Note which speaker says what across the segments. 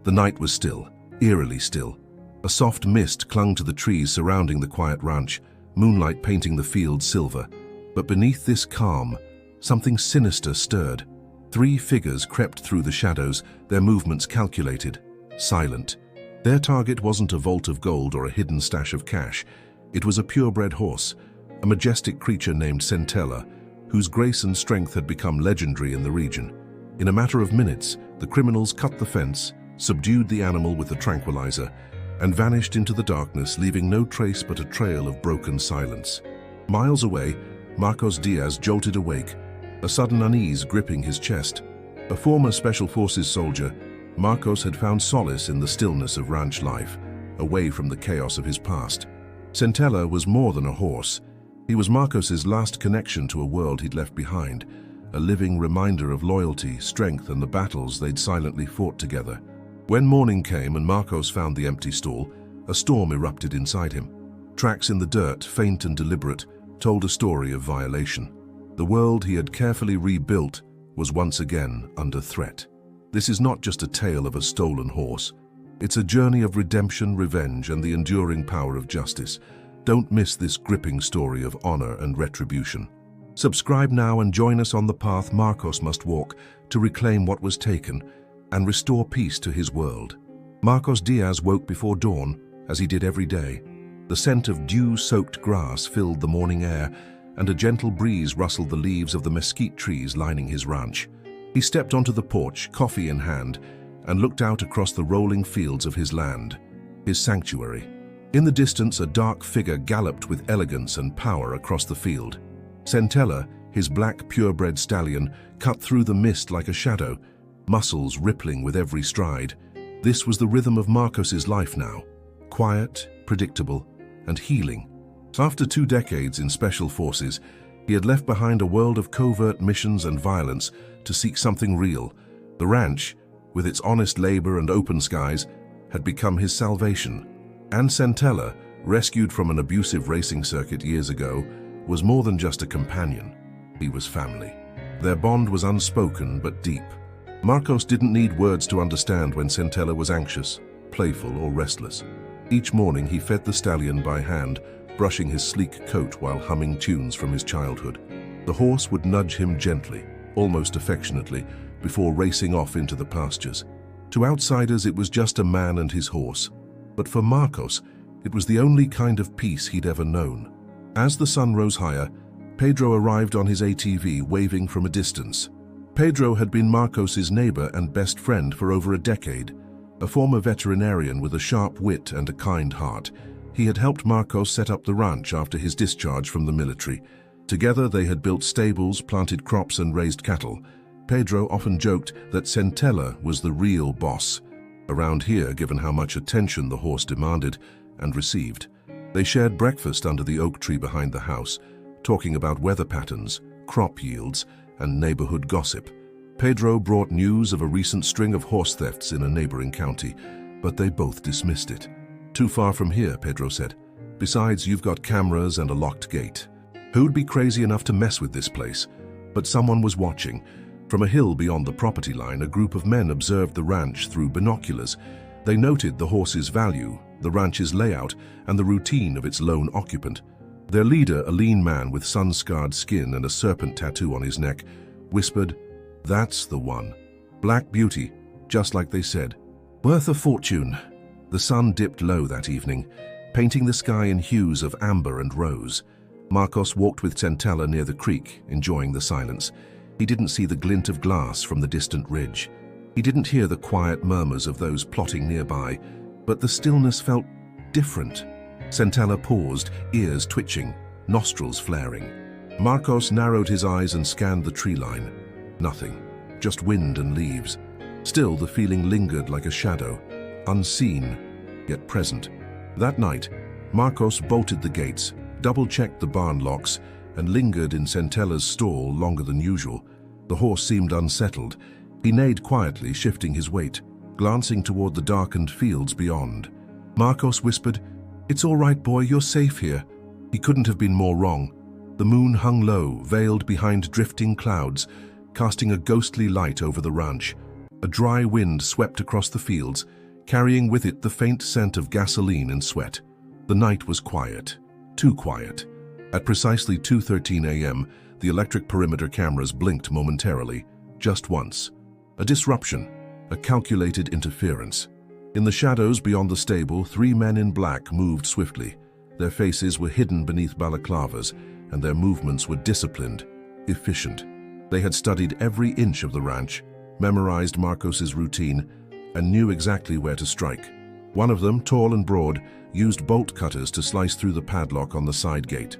Speaker 1: The night was still, eerily still. A soft mist clung to the trees surrounding the quiet ranch, moonlight painting the fields silver. But beneath this calm, something sinister stirred. 3 figures crept through the shadows, their movements calculated, silent. Their target wasn't a vault of gold or a hidden stash of cash. It was a purebred horse, a majestic creature named Centella, whose grace and strength had become legendary in the region. In a matter of minutes, the criminals cut the fence, subdued the animal with a tranquilizer, and vanished into the darkness, leaving no trace but a trail of broken silence. Miles away, Marcos Diaz jolted awake, a sudden unease gripping his chest. A former Special Forces soldier, Marcos had found solace in the stillness of ranch life, away from the chaos of his past. Centella was more than a horse. He was Marcos's last connection to a world he'd left behind, a living reminder of loyalty, strength, and the battles they'd silently fought together. When morning came and Marcos found the empty stall, a storm erupted inside him. Tracks in the dirt, faint and deliberate, told a story of violation. The world he had carefully rebuilt was once again under threat. This is not just a tale of a stolen horse. It's a journey of redemption, revenge, and the enduring power of justice. Don't miss this gripping story of honor and retribution. Subscribe now and join us on the path Marcos must walk to reclaim what was taken and restore peace to his world. Marcos Diaz woke before dawn, as he did every day. The scent of dew-soaked grass filled the morning air, and a gentle breeze rustled the leaves of the mesquite trees lining his ranch. He stepped onto the porch, coffee in hand, and looked out across the rolling fields of his land, his sanctuary. In the distance, a dark figure galloped with elegance and power across the field. Centella, his black purebred stallion, cut through the mist like a shadow, muscles rippling with every stride. This was the rhythm of Marcos's life now, quiet, predictable, and healing. After 2 decades in Special Forces, he had left behind a world of covert missions and violence to seek something real. The ranch, with its honest labor and open skies, had become his salvation. And Centella, rescued from an abusive racing circuit years ago, was more than just a companion. He was family. Their bond was unspoken but deep. Marcos didn't need words to understand when Centella was anxious, playful, or restless. Each morning he fed the stallion by hand, brushing his sleek coat while humming tunes from his childhood. The horse would nudge him gently, almost affectionately, before racing off into the pastures. To outsiders, it was just a man and his horse. But for Marcos, it was the only kind of peace he'd ever known. As the sun rose higher, Pedro arrived on his ATV, waving from a distance. Pedro had been Marcos's neighbor and best friend for over a decade. A former veterinarian with a sharp wit and a kind heart, he had helped Marcos set up the ranch after his discharge from the military. Together they had built stables, planted crops, and raised cattle. Pedro often joked that Centella was the real boss around here, given how much attention the horse demanded and received. They shared breakfast under the oak tree behind the house, talking about weather patterns, crop yields, and neighborhood gossip. Pedro brought news of a recent string of horse thefts in a neighboring county, but they both dismissed it. "Too far from here," Pedro said. "Besides, you've got cameras and a locked gate. Who'd be crazy enough to mess with this place?" But someone was watching. From a hill beyond the property line, a group of men observed the ranch through binoculars. They noted the horse's value, the ranch's layout, and the routine of its lone occupant. Their leader, a lean man with sun-scarred skin and a serpent tattoo on his neck, whispered, "That's the one. Black Beauty, just like they said. Worth a fortune." The sun dipped low that evening, painting the sky in hues of amber and rose. Marcos walked with Centella near the creek, enjoying the silence. He didn't see the glint of glass from the distant ridge. He didn't hear the quiet murmurs of those plotting nearby, but the stillness felt different. Centella paused, ears twitching, nostrils flaring. Marcos narrowed his eyes and scanned the tree line. Nothing, just wind and leaves. Still, the feeling lingered like a shadow, unseen, yet present. That night, Marcos bolted the gates, double-checked the barn locks, and lingered in Centella's stall longer than usual. The horse seemed unsettled. He neighed quietly, shifting his weight, glancing toward the darkened fields beyond. Marcos whispered, "It's all right, boy, you're safe here." He couldn't have been more wrong. The moon hung low, veiled behind drifting clouds, casting a ghostly light over the ranch. A dry wind swept across the fields, carrying with it the faint scent of gasoline and sweat. The night was quiet, too quiet. At precisely 2:13 a.m., the electric perimeter cameras blinked momentarily, just once. A disruption, a calculated interference. In the shadows beyond the stable, 3 men in black moved swiftly. Their faces were hidden beneath balaclavas, and their movements were disciplined, efficient. They had studied every inch of the ranch, memorized Marcos's routine, and knew exactly where to strike. One of them, tall and broad, used bolt cutters to slice through the padlock on the side gate.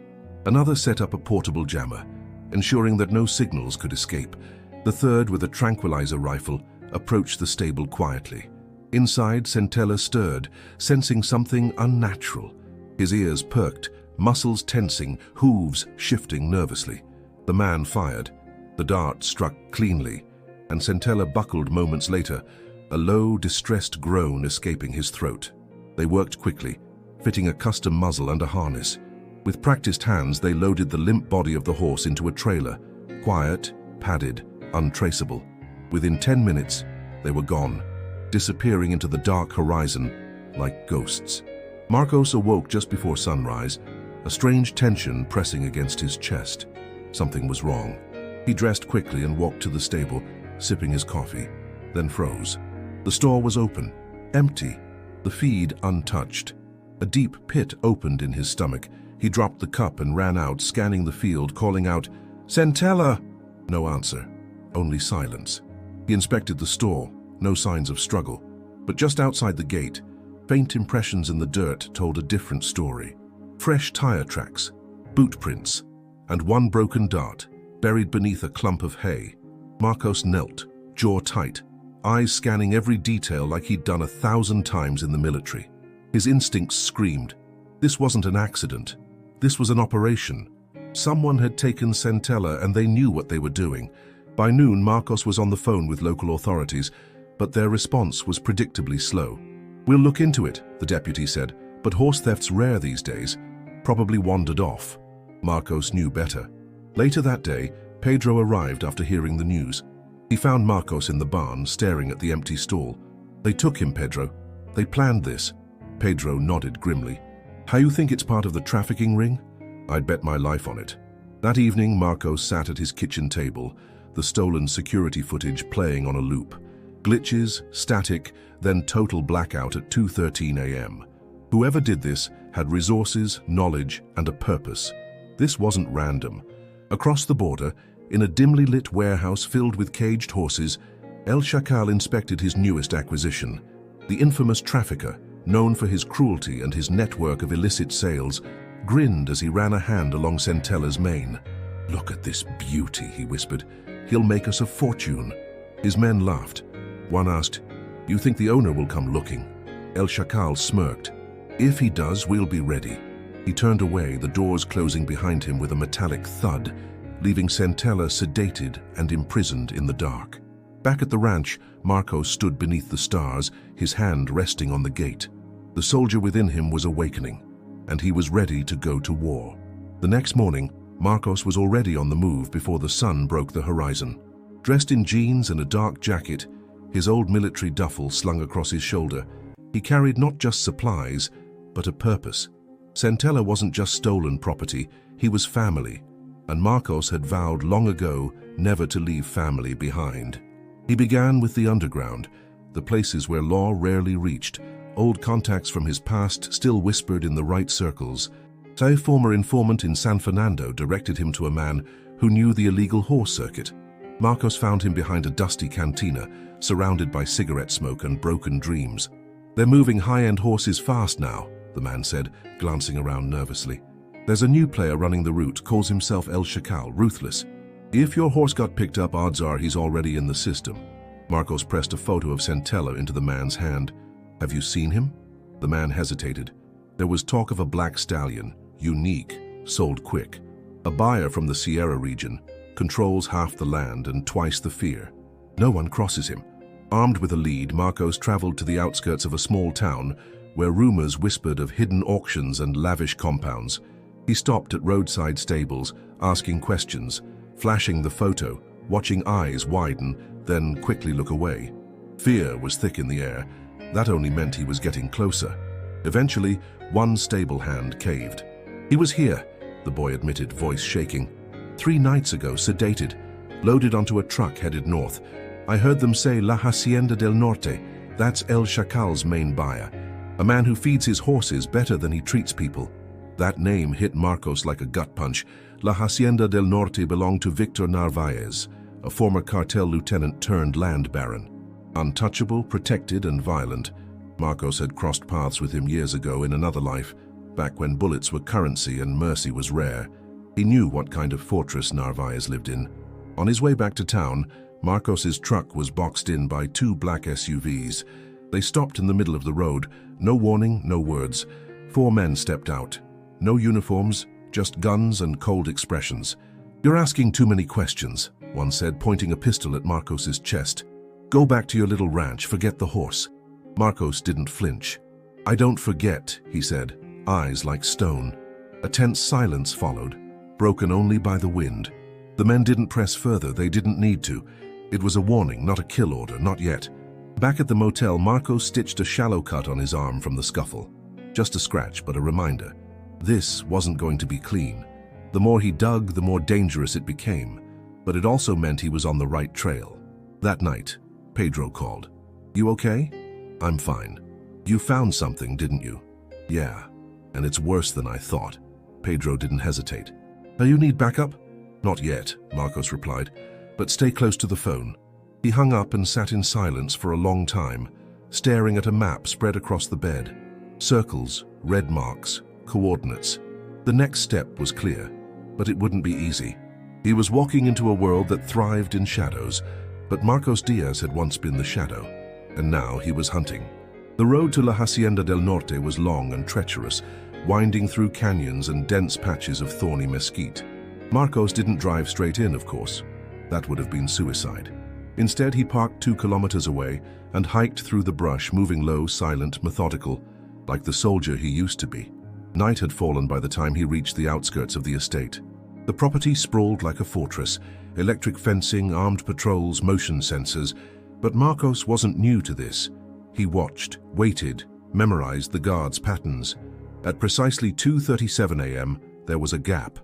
Speaker 1: Another set up a portable jammer, ensuring that no signals could escape. The third, with a tranquilizer rifle, approached the stable quietly. Inside, Centella stirred, sensing something unnatural. His ears perked, muscles tensing, hooves shifting nervously. The man fired. The dart struck cleanly, and Centella buckled moments later, a low, distressed groan escaping his throat. They worked quickly, fitting a custom muzzle and a harness. With practiced hands, they loaded the limp body of the horse into a trailer, quiet, padded, untraceable. Within 10 minutes, they were gone, disappearing into the dark horizon like ghosts. Marcos awoke just before sunrise, a strange tension pressing against his chest. Something was wrong. He dressed quickly and walked to the stable, sipping his coffee, then froze. The store was open, empty, the feed untouched. A deep pit opened in his stomach. He dropped the cup and ran out, scanning the field, calling out, "Centella!" No answer, only silence. He inspected the store, no signs of struggle. But just outside the gate, faint impressions in the dirt told a different story. Fresh tire tracks, boot prints, and one broken dart, buried beneath a clump of hay. Marcos knelt, jaw tight, eyes scanning every detail like he'd done 1,000 times in the military. His instincts screamed. This wasn't an accident. This was an operation. Someone had taken Centella and they knew what they were doing. By noon, Marcos was on the phone with local authorities, but their response was predictably slow. "We'll look into it," the deputy said, "but horse theft's rare these days. Probably wandered off." Marcos knew better. Later that day, Pedro arrived after hearing the news. He found Marcos in the barn, staring at the empty stall. "They took him, Pedro. They planned this." Pedro nodded grimly. "How you think it's part of the trafficking ring? I'd bet my life on it." That evening, Marcos sat at his kitchen table, the stolen security footage playing on a loop. Glitches, static, then total blackout at 2:13 a.m. Whoever did this had resources, knowledge, and a purpose. This wasn't random. Across the border, in a dimly lit warehouse filled with caged horses, El Chacal inspected his newest acquisition. The infamous trafficker, known for his cruelty and his network of illicit sales, grinned as he ran a hand along Centella's mane. "Look at this beauty," he whispered. "He'll make us a fortune." His men laughed. One asked, "You think the owner will come looking?" El Chacal smirked. "If he does, we'll be ready." He turned away, the doors closing behind him with a metallic thud, leaving Centella sedated and imprisoned in the dark. Back at the ranch, Marcos stood beneath the stars, his hand resting on the gate. The soldier within him was awakening, and he was ready to go to war. The next morning, Marcos was already on the move before the sun broke the horizon. Dressed in jeans and a dark jacket, his old military duffel slung across his shoulder, he carried not just supplies, but a purpose. Centella wasn't just stolen property, he was family, and Marcos had vowed long ago never to leave family behind. He began with the underground, the places where law rarely reached. Old contacts from his past still whispered in the right circles. A former informant in San Fernando directed him to a man who knew the illegal horse circuit. Marcos found him behind a dusty cantina, surrounded by cigarette smoke and broken dreams. "They're moving high-end horses fast now," the man said, glancing around nervously. "There's a new player running the route, calls himself El Chacal, ruthless. If your horse got picked up, odds are he's already in the system." Marcos pressed a photo of Centella into the man's hand. "Have you seen him?" The man hesitated. There was talk of a black stallion, unique, sold quick. A buyer from the Sierra region, controls half the land and twice the fear. No one crosses him. Armed with a lead, Marcos traveled to the outskirts of a small town where rumors whispered of hidden auctions and lavish compounds. He stopped at roadside stables, asking questions, flashing the photo, watching eyes widen, then quickly look away. Fear was thick in the air. That only meant he was getting closer. Eventually, one stable hand caved. "He was here," the boy admitted, voice shaking. "3 nights ago, sedated, loaded onto a truck headed north. I heard them say La Hacienda del Norte. That's El Chacal's main buyer. A man who feeds his horses better than he treats people." That name hit Marcos like a gut punch. La Hacienda del Norte belonged to Victor Narvaez, a former cartel lieutenant turned land baron. Untouchable, protected, and violent, Marcos had crossed paths with him years ago in another life, back when bullets were currency and mercy was rare. He knew what kind of fortress Narvaez lived in. On his way back to town, Marcos's truck was boxed in by 2 black SUVs. They stopped in the middle of the road. No warning, no words. 4 men stepped out. No uniforms, just guns and cold expressions. "You're asking too many questions," one said, pointing a pistol at Marcos's chest. "Go back to your little ranch, forget the horse." Marcos didn't flinch. "I don't forget," he said, eyes like stone. A tense silence followed, broken only by the wind. The men didn't press further, they didn't need to. It was a warning, not a kill order, not yet. Back at the motel, Marcos stitched a shallow cut on his arm from the scuffle. Just a scratch, but a reminder. This wasn't going to be clean. The more he dug, the more dangerous it became. But it also meant he was on the right trail. That night, Pedro called. "You okay?" "I'm fine." "You found something, didn't you?" "Yeah, and it's worse than I thought." Pedro didn't hesitate. "Do you need backup?" "Not yet," Marcos replied, "but stay close to the phone." He hung up and sat in silence for a long time, staring at a map spread across the bed. Circles, red marks, coordinates. The next step was clear, but it wouldn't be easy. He was walking into a world that thrived in shadows, but Marcos Diaz had once been the shadow, and now he was hunting. The road to La Hacienda del Norte was long and treacherous, winding through canyons and dense patches of thorny mesquite. Marcos didn't drive straight in, of course. That would have been suicide. Instead, he parked 2 kilometers away and hiked through the brush, moving low, silent, methodical, like the soldier he used to be. Night had fallen by the time he reached the outskirts of the estate. The property sprawled like a fortress, electric fencing, armed patrols, motion sensors. But Marcos wasn't new to this. He watched, waited, memorized the guards' patterns. At precisely 2:37 a.m., there was a gap.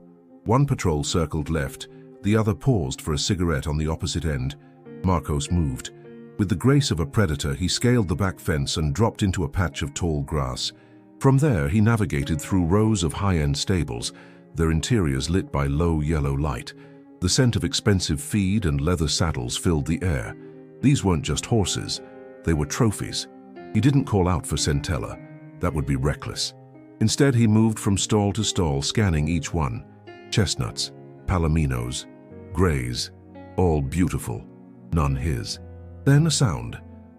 Speaker 1: One patrol circled left, the other paused for a cigarette on the opposite end. Marcos moved. With the grace of a predator, he scaled the back fence and dropped into a patch of tall grass. From there, he navigated through rows of high-end stables, their interiors lit by low yellow light. The scent of expensive feed and leather saddles filled the air. These weren't just horses, they were trophies. He didn't call out for Centella. That would be reckless. Instead, he moved from stall to stall, scanning each one. Chestnuts, palominos, grays, all beautiful, none his. Then a sound,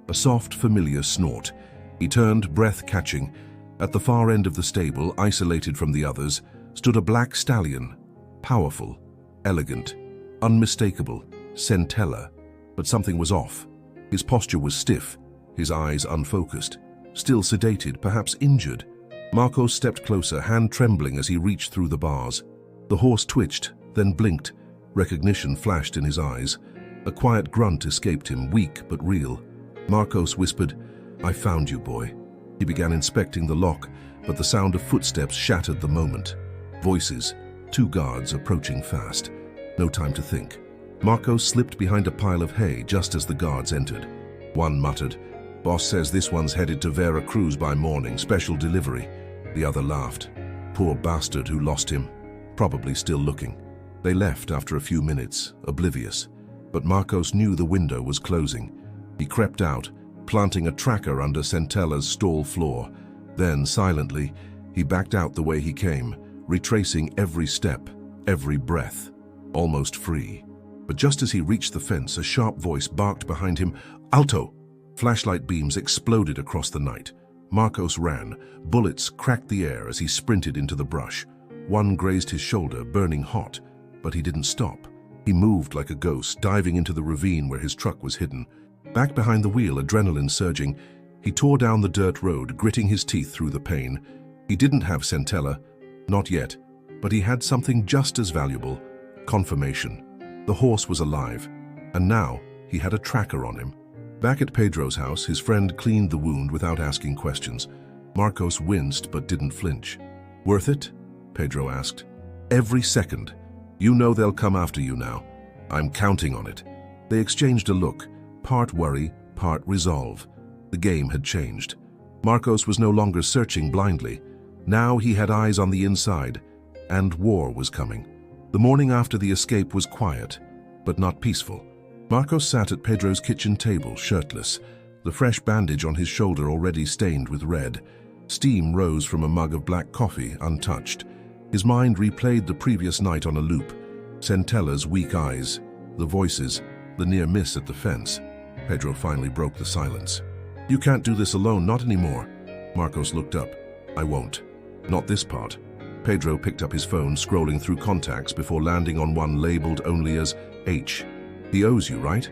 Speaker 1: a soft, familiar snort. He turned, breath catching. At the far end of the stable, isolated from the others, stood a black stallion. Powerful, elegant, unmistakable, Centella. But something was off. His posture was stiff, his eyes unfocused, still sedated, perhaps injured. Marcos stepped closer, hand trembling as he reached through the bars. The horse twitched, then blinked. Recognition flashed in his eyes. A quiet grunt escaped him, weak but real. Marcos whispered, "I found you, boy." He began inspecting the lock, but the sound of footsteps shattered the moment. Voices, 2 guards approaching fast. No time to think. Marcos slipped behind a pile of hay just as the guards entered. One muttered, "Boss says this one's headed to Veracruz by morning, special delivery." The other laughed. Poor bastard who lost him. Probably still looking. They left after a few minutes, oblivious. But Marcos knew the window was closing. He crept out, planting a tracker under Centella's stall floor. Then, silently, he backed out the way he came, retracing every step, every breath, almost free. But just as he reached the fence, a sharp voice barked behind him, "Alto!" Flashlight beams exploded across the night. Marcos ran. Bullets cracked the air as he sprinted into the brush. One grazed his shoulder, burning hot, but he didn't stop. He moved like a ghost, diving into the ravine where his truck was hidden. Back behind the wheel, adrenaline surging, he tore down the dirt road, gritting his teeth through the pain. He didn't have Centella, not yet, but he had something just as valuable, confirmation. The horse was alive, and now he had a tracker on him. Back at Pedro's house, his friend cleaned the wound without asking questions. Marcos winced but didn't flinch. "Worth it?" Pedro asked. "Every second. You know they'll come after you now. I'm counting on it." They exchanged a look, part worry, part resolve. The game had changed. Marcos was no longer searching blindly. Now he had eyes on the inside, and war was coming. The morning after the escape was quiet, but not peaceful. Marcos sat at Pedro's kitchen table, shirtless, the fresh bandage on his shoulder already stained with red. Steam rose from a mug of black coffee, untouched. His mind replayed the previous night on a loop. Centella's weak eyes, the voices, the near miss at the fence. Pedro finally broke the silence. "You can't do this alone, not anymore." Marcos looked up. "I won't. Not this part." Pedro picked up his phone, scrolling through contacts before landing on one labeled only as H. "He owes you, right?"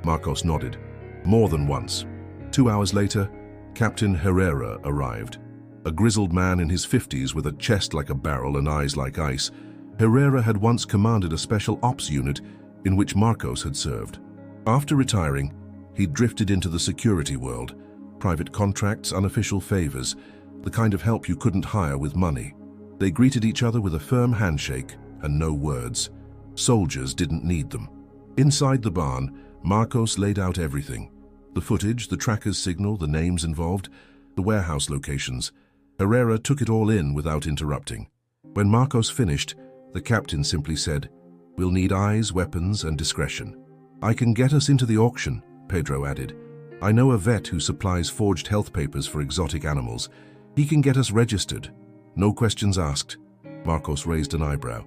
Speaker 1: Marcos nodded. "More than once." 2 hours later, Captain Herrera arrived. A grizzled man in his 50s with a chest like a barrel and eyes like ice. Herrera had once commanded a special ops unit in which Marcos had served. After retiring, he drifted into the security world. Private contracts, unofficial favors, the kind of help you couldn't hire with money. They greeted each other with a firm handshake and no words. Soldiers didn't need them. Inside the barn, Marcos laid out everything. The footage, the tracker's signal, the names involved, the warehouse locations. Herrera took it all in without interrupting. When Marcos finished, the captain simply said, "We'll need eyes, weapons, and discretion." "I can get us into the auction," Pedro added. "I know a vet who supplies forged health papers for exotic animals. He can get us registered. No questions asked." Marcos raised an eyebrow.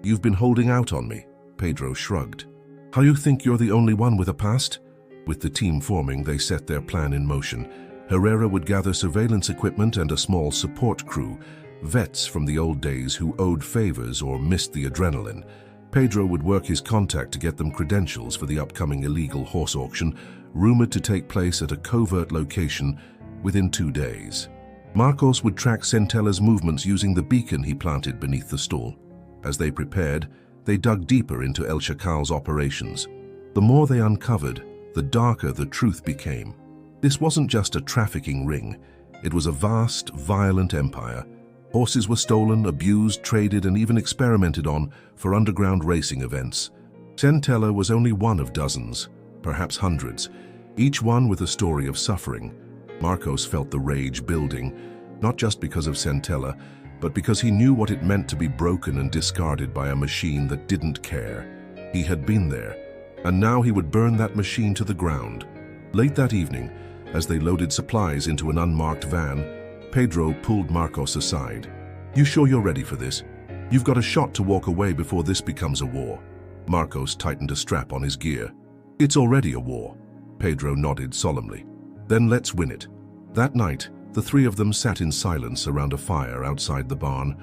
Speaker 1: "You've been holding out on me." Pedro shrugged. "How you think you're the only one with a past?" With the team forming, they set their plan in motion. Herrera would gather surveillance equipment and a small support crew, vets from the old days who owed favors or missed the adrenaline. Pedro would work his contact to get them credentials for the upcoming illegal horse auction, rumored to take place at a covert location within 2 days. Marcos would track Centella's movements using the beacon he planted beneath the stall. As they prepared, they dug deeper into El Chacal's operations. The more they uncovered, the darker the truth became. This wasn't just a trafficking ring. It was a vast, violent empire. Horses were stolen, abused, traded, and even experimented on for underground racing events. Centella was only one of dozens, perhaps hundreds, each one with a story of suffering. Marcos felt the rage building, not just because of Centella, but because he knew what it meant to be broken and discarded by a machine that didn't care. He had been there, and now he would burn that machine to the ground. Late that evening, as they loaded supplies into an unmarked van, Pedro pulled Marcos aside. "You sure you're ready for this? You've got a shot to walk away before this becomes a war." Marcos tightened a strap on his gear. "It's already a war." Pedro nodded solemnly. "Then let's win it." That night, the three of them sat in silence around a fire outside the barn.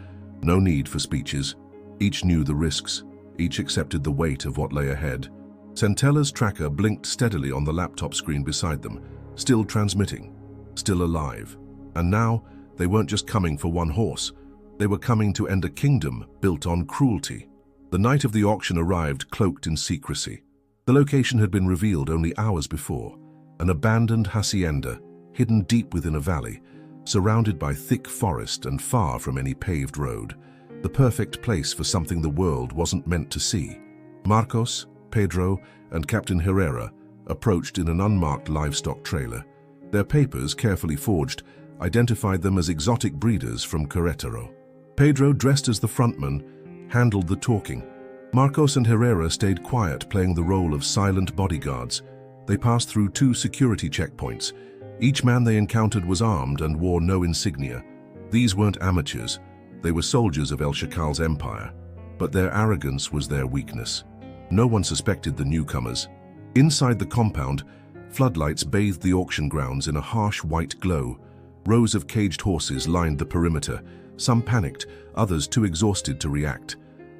Speaker 1: No need for speeches. Each knew the risks. Each accepted the weight of what lay ahead. Centella's tracker blinked steadily on the laptop screen beside them, still transmitting, still alive. And now, they weren't just coming for one horse. They were coming to end a kingdom built on cruelty. The night of the auction arrived cloaked in secrecy. The location had been revealed only hours before. An abandoned hacienda, hidden deep within a valley, surrounded by thick forest and far from any paved road. The perfect place for something the world wasn't meant to see. Marcos, Pedro, and Captain Herrera approached in an unmarked livestock trailer. Their papers, carefully forged, identified them as exotic breeders from Querétaro. Pedro, dressed as the frontman, handled the talking. Marcos and Herrera stayed quiet, playing the role of silent bodyguards. They passed through 2 security checkpoints. Each man they encountered was armed and wore no insignia. These weren't amateurs. They were soldiers of El Chacal's empire. But their arrogance was their weakness. No one suspected the newcomers. Inside the compound, floodlights bathed the auction grounds in a harsh white glow. Rows of caged horses lined the perimeter. Some panicked, others too exhausted to react.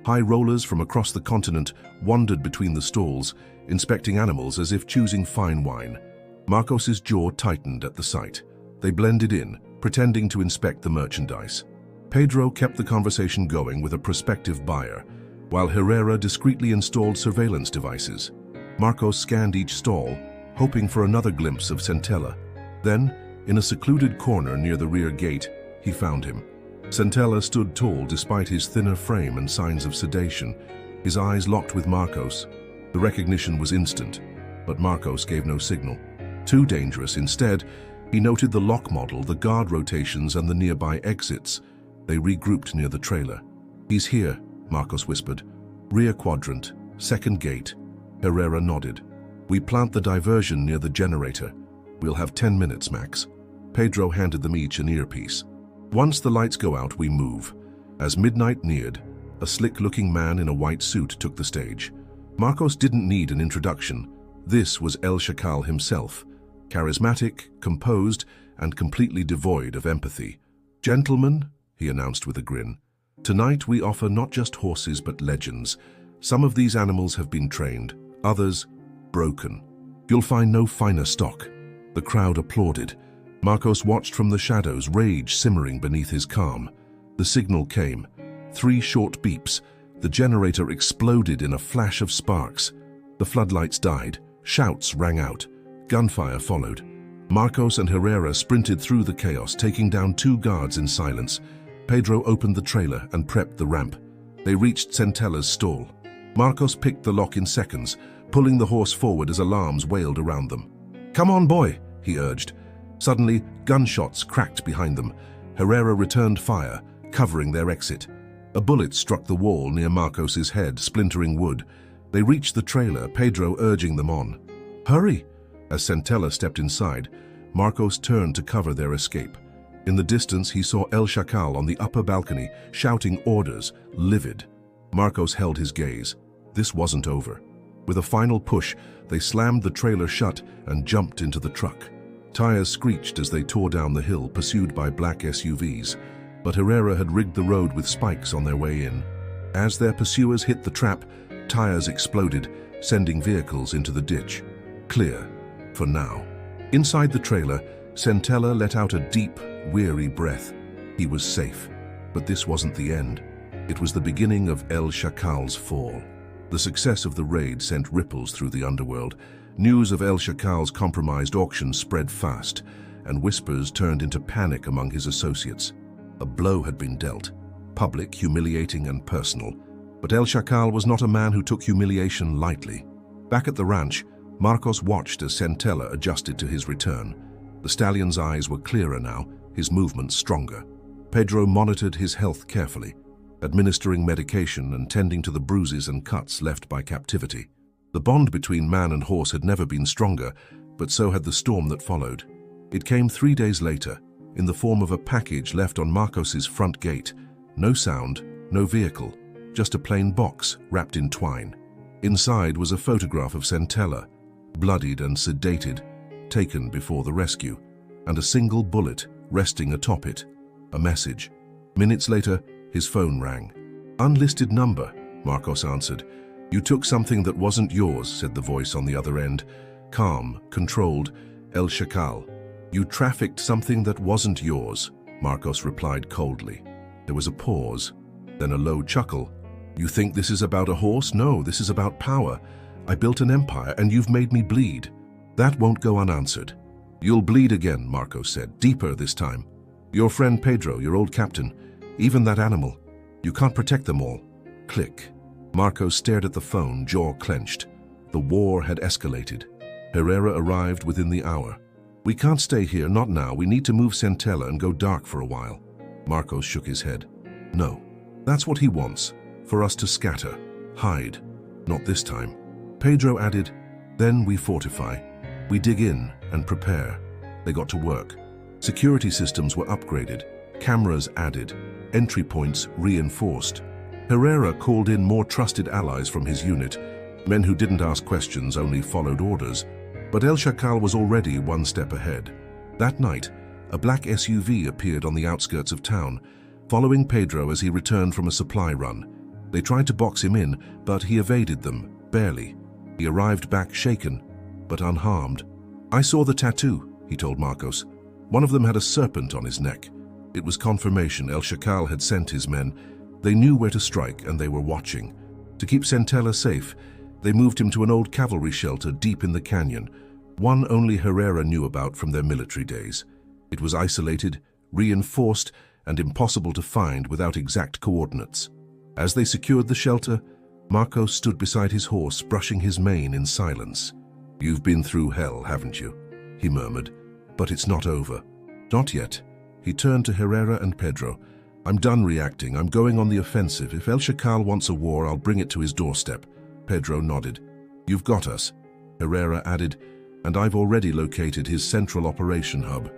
Speaker 1: High rollers from across the continent wandered between the stalls, inspecting animals as if choosing fine wine. Marcos's jaw tightened at the sight. They blended in, pretending to inspect the merchandise. Pedro kept the conversation going with a prospective buyer, while Herrera discreetly installed surveillance devices. Marcos scanned each stall, hoping for another glimpse of Centella. Then, in a secluded corner near the rear gate, he found him. Centella stood tall despite his thinner frame and signs of sedation, his eyes locked with Marcos. The recognition was instant, but Marcos gave no signal. Too dangerous. Instead, he noted the lock model, the guard rotations, and the nearby exits. They regrouped near the trailer. "He's here," Marcos whispered. "Rear quadrant, second gate." Herrera nodded. "We plant the diversion near the generator. We'll have 10 minutes max." Pedro handed them each an earpiece. "Once the lights go out, we move." As midnight neared, a slick-looking man in a white suit took the stage. Marcos didn't need an introduction. This was El Chacal himself, charismatic, composed, and completely devoid of empathy. "Gentlemen," he announced with a grin, "tonight we offer not just horses but legends. Some of these animals have been trained, others broken. You'll find no finer stock." The crowd applauded. Marcos watched from the shadows, rage simmering beneath his calm. The signal came. 3 short beeps. The generator exploded in a flash of sparks. The floodlights died. Shouts rang out. Gunfire followed. Marcos and Herrera sprinted through the chaos, taking down 2 guards in silence. Pedro opened the trailer and prepped the ramp. They reached Centella's stall. Marcos picked the lock in seconds, pulling the horse forward as alarms wailed around them. "Come on, boy," he urged. Suddenly, gunshots cracked behind them. Herrera returned fire, covering their exit. A bullet struck the wall near Marcos's head, splintering wood. They reached the trailer, Pedro urging them on. "Hurry!" As Centella stepped inside, Marcos turned to cover their escape. In the distance, he saw El Chacal on the upper balcony, shouting orders, livid. Marcos held his gaze. This wasn't over. With a final push, they slammed the trailer shut and jumped into the truck. Tires screeched as they tore down the hill, pursued by black SUVs. But Herrera had rigged the road with spikes on their way in. As their pursuers hit the trap, tires exploded, sending vehicles into the ditch. Clear, for now. Inside the trailer, Centella let out a deep, weary breath. He was safe. But this wasn't the end. It was the beginning of El Chacal's fall. The success of the raid sent ripples through the underworld. News of El Chacal's compromised auction spread fast, and whispers turned into panic among his associates. A blow had been dealt, public, humiliating, and personal. But El Chacal was not a man who took humiliation lightly. Back at the ranch, Marcos watched as Centella adjusted to his return. The stallion's eyes were clearer now, his movements stronger. Pedro monitored his health carefully, administering medication and tending to the bruises and cuts left by captivity. The bond between man and horse had never been stronger, but so had the storm that followed. It came 3 days later, in the form of a package left on Marcos's front gate. No sound, no vehicle, just a plain box wrapped in twine. Inside was a photograph of Centella, bloodied and sedated, taken before the rescue, and a single bullet resting atop it. A message. Minutes later, his phone rang. "Unlisted number," Marcos answered. "You took something that wasn't yours," said the voice on the other end. Calm, controlled, El Chacal. "You trafficked something that wasn't yours," Marcos replied coldly. There was a pause, then a low chuckle. "You think this is about a horse? No, this is about power. I built an empire, and you've made me bleed. That won't go unanswered." "You'll bleed again," Marcos said, "deeper this time. Your friend Pedro, your old captain, even that animal. You can't protect them all." Click. Marcos stared at the phone, jaw clenched. The war had escalated. Herrera arrived within the hour. "We can't stay here, not now. We need to move Centella and go dark for a while." Marcos shook his head. "No, that's what he wants, for us to scatter, hide. Not this time." Pedro added, "Then we fortify. We dig in and prepare." They got to work. Security systems were upgraded, cameras added, entry points reinforced. Herrera called in more trusted allies from his unit, men who didn't ask questions, only followed orders. But El Chacal was already one step ahead. That night, a black SUV appeared on the outskirts of town, following Pedro as he returned from a supply run. They tried to box him in, but he evaded them, barely. He arrived back shaken, but unharmed. "I saw the tattoo," he told Marcos. "One of them had a serpent on his neck. It was confirmation El Chacal had sent his men. They knew where to strike, and they were watching. To keep Centella safe, they moved him to an old cavalry shelter deep in the canyon. One only Herrera knew about from their military days. It was isolated, reinforced, and impossible to find without exact coordinates. As they secured the shelter, Marcos stood beside his horse, brushing his mane in silence. "You've been through hell, haven't you?" he murmured. "But it's not over." "Not yet." He turned to Herrera and Pedro. "I'm done reacting. I'm going on the offensive. If El Chacal wants a war, I'll bring it to his doorstep." Pedro nodded. "You've got us," Herrera added, "and I've already located his central operation hub.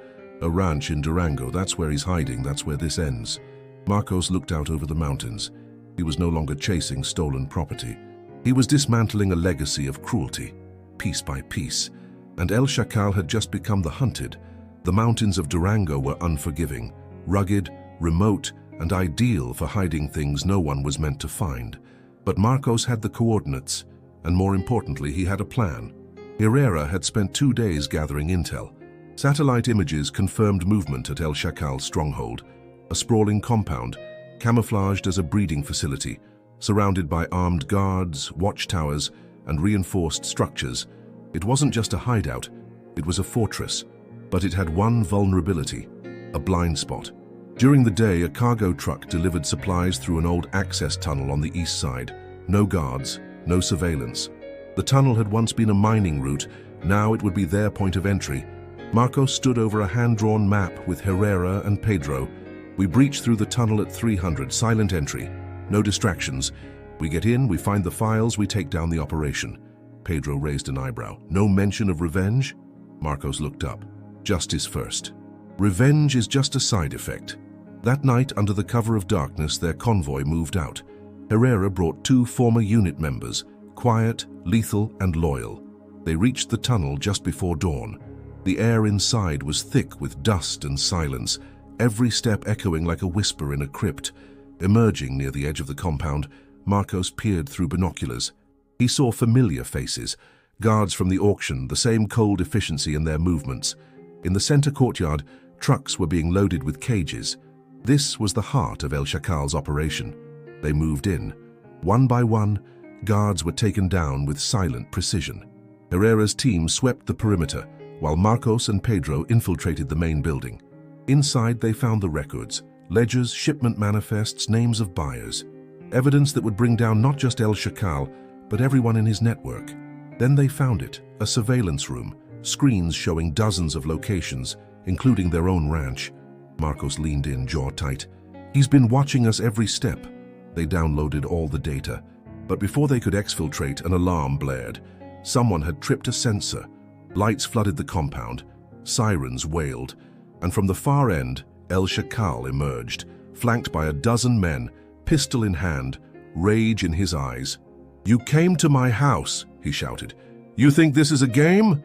Speaker 1: A ranch in Durango. That's where he's hiding. That's where this ends." Marcos looked out over the mountains. He was no longer chasing stolen property. He was dismantling a legacy of cruelty, piece by piece. And El Chacal had just become the hunted. The mountains of Durango were unforgiving, rugged, remote, and ideal for hiding things no one was meant to find. But Marcos had the coordinates, and more importantly, he had a plan. Herrera had spent 2 days gathering intel. Satellite images confirmed movement at El Chacal's stronghold, a sprawling compound, camouflaged as a breeding facility, surrounded by armed guards, watchtowers, and reinforced structures. It wasn't just a hideout, it was a fortress, but it had one vulnerability, a blind spot. During the day, a cargo truck delivered supplies through an old access tunnel on the east side. No guards, no surveillance. The tunnel had once been a mining route, now it would be their point of entry. Marcos stood over a hand-drawn map with Herrera and Pedro. "We breach through the tunnel at 300, silent entry. No distractions. We get in, we find the files, we take down the operation." Pedro raised an eyebrow. "No mention of revenge?" Marcos looked up. "Justice first. Revenge is just a side effect." That night, under the cover of darkness, their convoy moved out. Herrera brought 2 former unit members, quiet, lethal, and loyal. They reached the tunnel just before dawn. The air inside was thick with dust and silence, every step echoing like a whisper in a crypt. Emerging near the edge of the compound, Marcos peered through binoculars. He saw familiar faces, guards from the auction, the same cold efficiency in their movements. In the center courtyard, trucks were being loaded with cages. This was the heart of El Chacal's operation. They moved in. One by one, guards were taken down with silent precision. Herrera's team swept the perimeter, while Marcos and Pedro infiltrated the main building. Inside, they found the records, ledgers, shipment manifests, names of buyers. Evidence that would bring down not just El Chacal, but everyone in his network. Then they found it, a surveillance room, screens showing dozens of locations, including their own ranch. Marcos leaned in, jaw tight. "He's been watching us every step." They downloaded all the data. But before they could exfiltrate, an alarm blared. Someone had tripped a sensor. Lights flooded the compound. Sirens wailed. And from the far end, El Chacal emerged, flanked by a dozen men, pistol in hand, rage in his eyes. "You came to my house," he shouted. "You think this is a game?"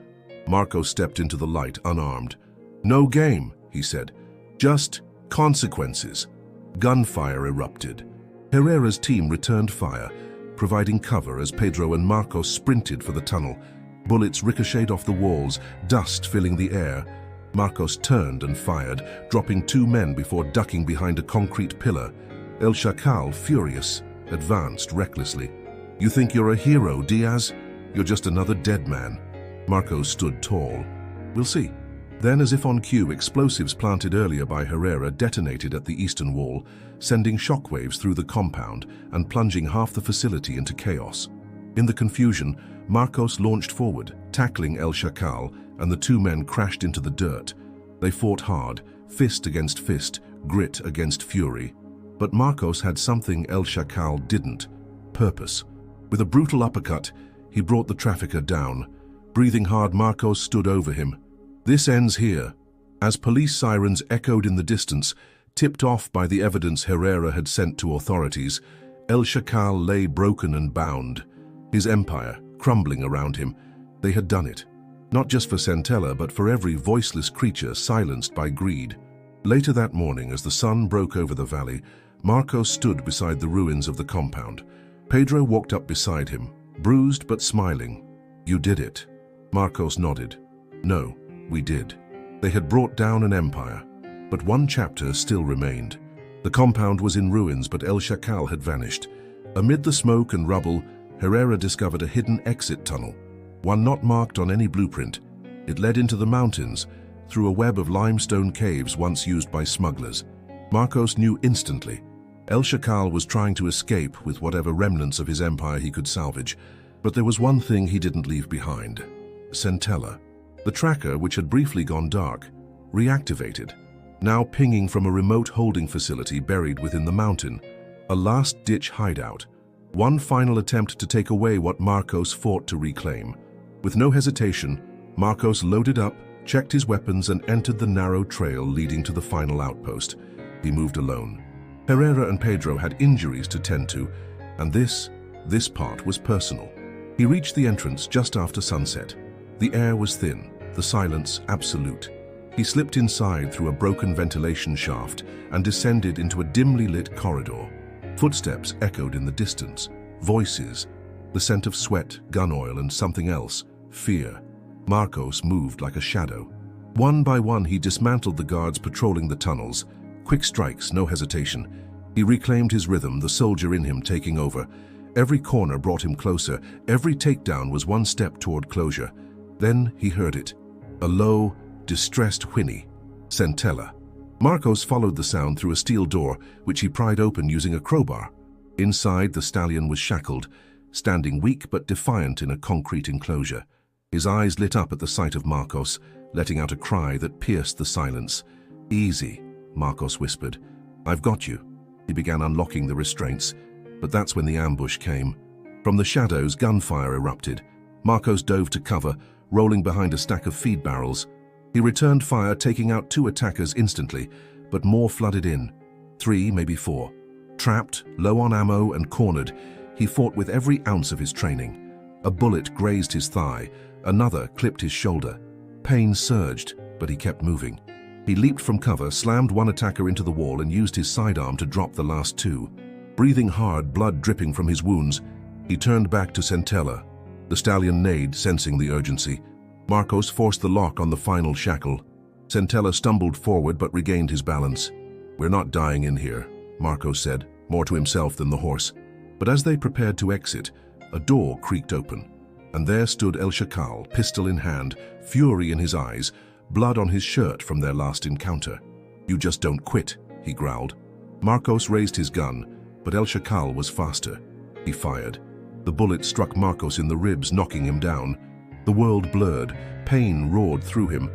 Speaker 1: Marcos stepped into the light, unarmed. "No game," he said. "Just consequences." Gunfire erupted. Herrera's team returned fire, providing cover as Pedro and Marcos sprinted for the tunnel. Bullets ricocheted off the walls, dust filling the air. Marcos turned and fired, dropping 2 men before ducking behind a concrete pillar. El Chacal, furious, advanced recklessly. "You think you're a hero, Diaz? You're just another dead man." Marcos stood tall. "We'll see." Then, as if on cue, explosives planted earlier by Herrera detonated at the eastern wall, sending shockwaves through the compound and plunging half the facility into chaos. In the confusion, Marcos launched forward, tackling El Chacal, and the 2 men crashed into the dirt. They fought hard, fist against fist, grit against fury. But Marcos had something El Chacal didn't: purpose. With a brutal uppercut, he brought the trafficker down. Breathing hard, Marcos stood over him. "This ends here." As police sirens echoed in the distance, tipped off by the evidence Herrera had sent to authorities, El Chacal lay broken and bound. His empire, crumbling around him. They had done it. Not just for Centella, but for every voiceless creature silenced by greed. Later that morning, as the sun broke over the valley, Marcos stood beside the ruins of the compound. Pedro walked up beside him, bruised but smiling. "You did it." Marcos nodded. "No, we did." They had brought down an empire, but one chapter still remained. The compound was in ruins, but El Chacal had vanished. Amid the smoke and rubble, Herrera discovered a hidden exit tunnel, one not marked on any blueprint. It led into the mountains, through a web of limestone caves once used by smugglers. Marcos knew instantly. El Chacal was trying to escape with whatever remnants of his empire he could salvage. But there was one thing he didn't leave behind. Centella. The tracker, which had briefly gone dark, reactivated, now pinging from a remote holding facility buried within the mountain. A last-ditch hideout. One final attempt to take away what Marcos fought to reclaim. With no hesitation, Marcos loaded up, checked his weapons, and entered the narrow trail leading to the final outpost. He moved alone. Herrera and Pedro had injuries to tend to, and this part was personal. He reached the entrance just after sunset. The air was thin, the silence absolute. He slipped inside through a broken ventilation shaft and descended into a dimly lit corridor. Footsteps echoed in the distance, voices, the scent of sweat, gun oil, and something else, fear. Marcos moved like a shadow. One by one, he dismantled the guards patrolling the tunnels. Quick strikes, no hesitation. He reclaimed his rhythm, the soldier in him taking over. Every corner brought him closer. Every takedown was one step toward closure. Then he heard it. A low, distressed whinny. Centella. Marcos followed the sound through a steel door, which he pried open using a crowbar. Inside, the stallion was shackled, standing weak but defiant in a concrete enclosure. His eyes lit up at the sight of Marcos, letting out a cry that pierced the silence. "Easy," Marcos whispered. "I've got you." He began unlocking the restraints, but that's when the ambush came. From the shadows, gunfire erupted. Marcos dove to cover, rolling behind a stack of feed barrels. He returned fire, taking out 2 attackers instantly, but more flooded in. 3, maybe 4. Trapped, low on ammo, and cornered, he fought with every ounce of his training. A bullet grazed his thigh, another clipped his shoulder. Pain surged, but he kept moving. He leaped from cover, slammed one attacker into the wall, and used his sidearm to drop the last 2. Breathing hard, blood dripping from his wounds, he turned back to Centella. The stallion neighed, sensing the urgency. Marcos forced the lock on the final shackle. Centella stumbled forward but regained his balance. "We're not dying in here," Marcos said, more to himself than the horse. But as they prepared to exit, a door creaked open, and there stood El Chacal, pistol in hand, fury in his eyes, blood on his shirt from their last encounter. "You just don't quit," he growled. Marcos raised his gun, but El Chacal was faster. He fired. The bullet struck Marcos in the ribs, knocking him down. The world blurred, pain roared through him,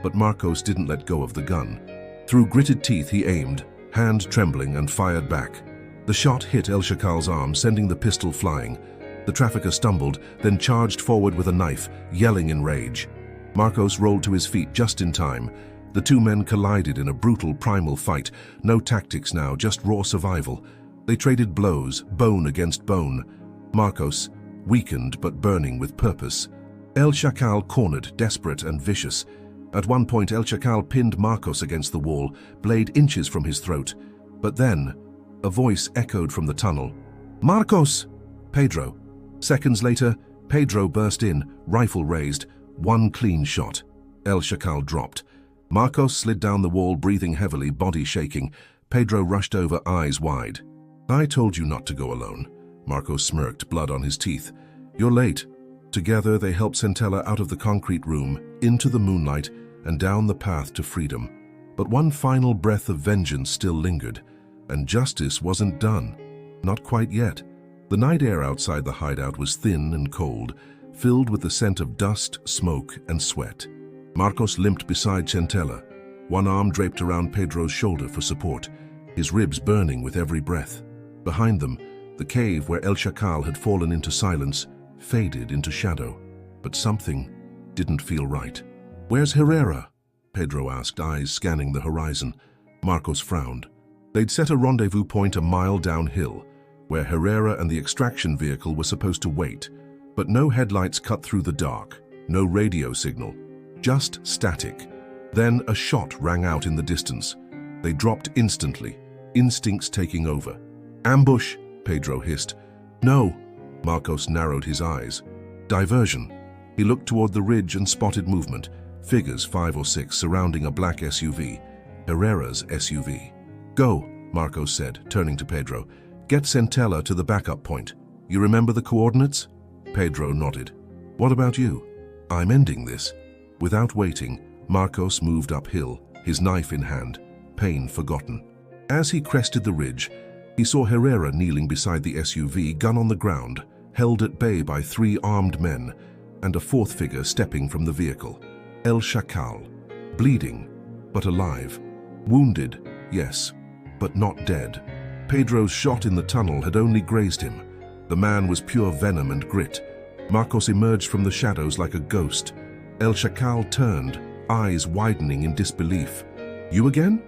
Speaker 1: but Marcos didn't let go of the gun. Through gritted teeth he aimed, hand trembling, and fired back. The shot hit El Chacal's arm, sending the pistol flying. The trafficker stumbled, then charged forward with a knife, yelling in rage. Marcos rolled to his feet just in time. The 2 men collided in a brutal primal fight. No tactics now, just raw survival. They traded blows, bone against bone. Marcos, weakened but burning with purpose. El Chacal cornered, desperate and vicious. At one point, El Chacal pinned Marcos against the wall, blade inches from his throat. But then, a voice echoed from the tunnel. "Marcos!" "Pedro." Seconds later, Pedro burst in, rifle raised. One clean shot. El Chacal dropped. Marcos slid down the wall, breathing heavily, body shaking. Pedro rushed over, eyes wide. "I told you not to go alone." Marcos smirked, blood on his teeth. "You're late." Together, they helped Centella out of the concrete room, into the moonlight, and down the path to freedom. But one final breath of vengeance still lingered, and justice wasn't done. Not quite yet. The night air outside the hideout was thin and cold, filled with the scent of dust, smoke, and sweat. Marcos limped beside Centella, one arm draped around Pedro's shoulder for support, his ribs burning with every breath. Behind them, the cave where El Chacal had fallen into silence faded into shadow, but something didn't feel right. "Where's Herrera?" Pedro asked, eyes scanning the horizon. Marcos frowned. They'd set a rendezvous point a mile downhill, where Herrera and the extraction vehicle were supposed to wait, but no headlights cut through the dark, no radio signal, just static. Then a shot rang out in the distance. They dropped instantly, instincts taking over. "Ambush!" Pedro hissed. "No!" Marcos narrowed his eyes. "Diversion." He looked toward the ridge and spotted movement, figures 5 or 6 surrounding a black SUV, Herrera's SUV. "Go," Marcos said, turning to Pedro. "Get Centella to the backup point. You remember the coordinates?" Pedro nodded. "What about you?" "I'm ending this." Without waiting, Marcos moved uphill, his knife in hand, pain forgotten. As he crested the ridge, he saw Herrera kneeling beside the SUV, gun on the ground, held at bay by 3 armed men, and a 4th figure stepping from the vehicle. El Chacal, bleeding, but alive. Wounded, yes, but not dead. Pedro's shot in the tunnel had only grazed him. The man was pure venom and grit. Marcos emerged from the shadows like a ghost. El Chacal turned, eyes widening in disbelief. "You again?"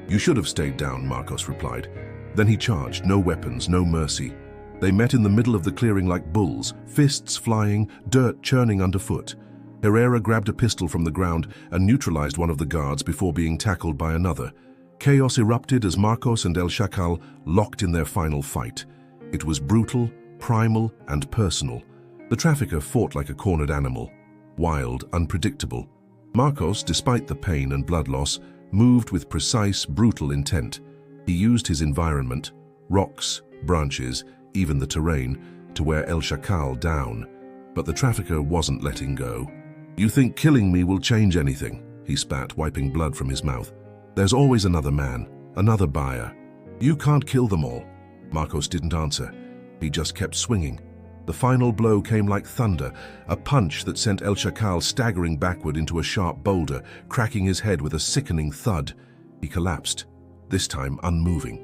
Speaker 1: "You should have stayed down," Marcos replied. Then he charged, no weapons, no mercy. They met in the middle of the clearing like bulls, fists flying, dirt churning underfoot. Herrera grabbed a pistol from the ground and neutralized one of the guards before being tackled by another. Chaos erupted as Marcos and El Chacal locked in their final fight. It was brutal, primal, and personal. The trafficker fought like a cornered animal, wild, unpredictable. Marcos, despite the pain and blood loss, moved with precise, brutal intent. He used his environment, rocks, branches, even the terrain, to wear El Chacal down. But the trafficker wasn't letting go. "You think killing me will change anything?" he spat, wiping blood from his mouth. "There's always another man, another buyer. You can't kill them all." Marcos didn't answer. He just kept swinging. The final blow came like thunder, a punch that sent El Chacal staggering backward into a sharp boulder, cracking his head with a sickening thud. He collapsed, this time unmoving.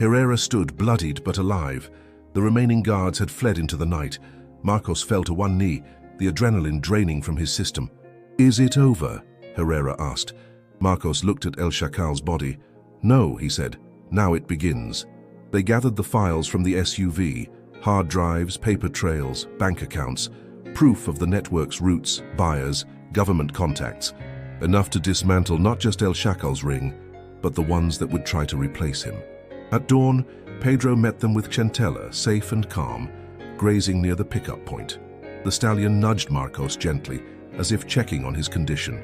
Speaker 1: Herrera stood, bloodied but alive. The remaining guards had fled into the night. Marcos fell to one knee, the adrenaline draining from his system. "Is it over?" Herrera asked. Marcos looked at El Chacal's body. "No," he said. "Now it begins." They gathered the files from the SUV, hard drives, paper trails, bank accounts, proof of the network's routes, buyers, government contacts, enough to dismantle not just El Chacal's ring, but the ones that would try to replace him. At dawn, Pedro met them with Chentella, safe and calm, grazing near the pickup point. The stallion nudged Marcos gently, as if checking on his condition.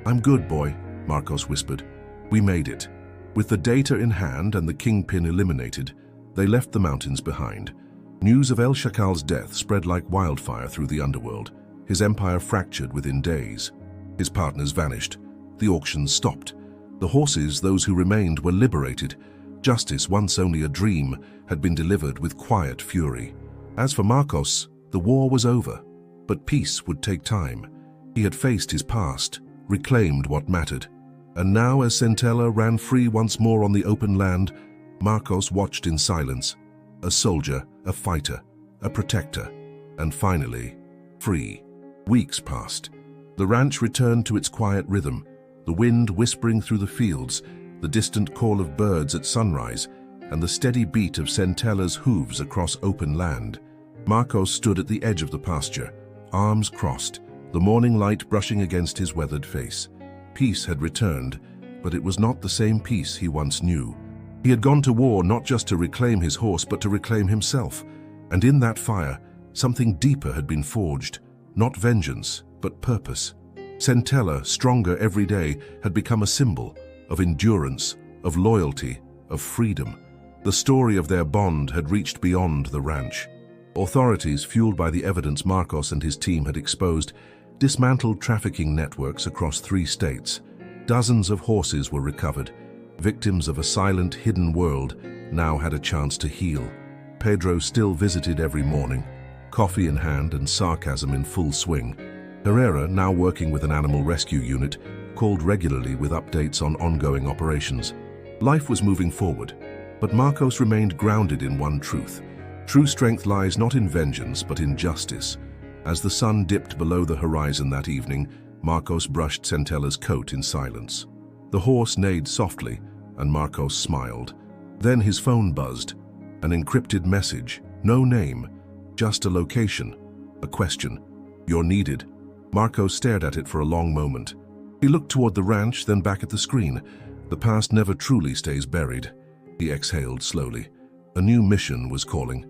Speaker 1: "I'm good, boy," Marcos whispered. "We made it." With the data in hand and the kingpin eliminated, they left the mountains behind. News of El Chacal's death spread like wildfire through the underworld. His empire fractured within days. His partners vanished. The auctions stopped. The horses, those who remained, were liberated. Justice, once only a dream, had been delivered with quiet fury. As for Marcos, the war was over. But peace would take time. He had faced his past, reclaimed what mattered. And now, as Centella ran free once more on the open land, Marcos watched in silence. A soldier, a fighter, a protector, and finally, free. Weeks passed. The ranch returned to its quiet rhythm, the wind whispering through the fields, the distant call of birds at sunrise, and the steady beat of Centella's hooves across open land. Marcos stood at the edge of the pasture, arms crossed, the morning light brushing against his weathered face. Peace had returned, but it was not the same peace he once knew. He had gone to war not just to reclaim his horse, but to reclaim himself. And in that fire, something deeper had been forged. Not vengeance, but purpose. Centella, stronger every day, had become a symbol of endurance, of loyalty, of freedom. The story of their bond had reached beyond the ranch. Authorities, fueled by the evidence Marcos and his team had exposed, dismantled trafficking networks across 3 states. Dozens of horses were recovered. Victims of a silent, hidden world now had a chance to heal. Pedro still visited every morning, coffee in hand and sarcasm in full swing. Herrera, now working with an animal rescue unit, called regularly with updates on ongoing operations. Life was moving forward, but Marcos remained grounded in one truth. True strength lies not in vengeance, but in justice. As the sun dipped below the horizon that evening, Marcos brushed Centella's coat in silence. The horse neighed softly, and Marcos smiled. Then his phone buzzed. An encrypted message, no name, just a location, a question. "You're needed." Marcos stared at it for a long moment. He looked toward the ranch, then back at the screen. The past never truly stays buried. He exhaled slowly. A new mission was calling.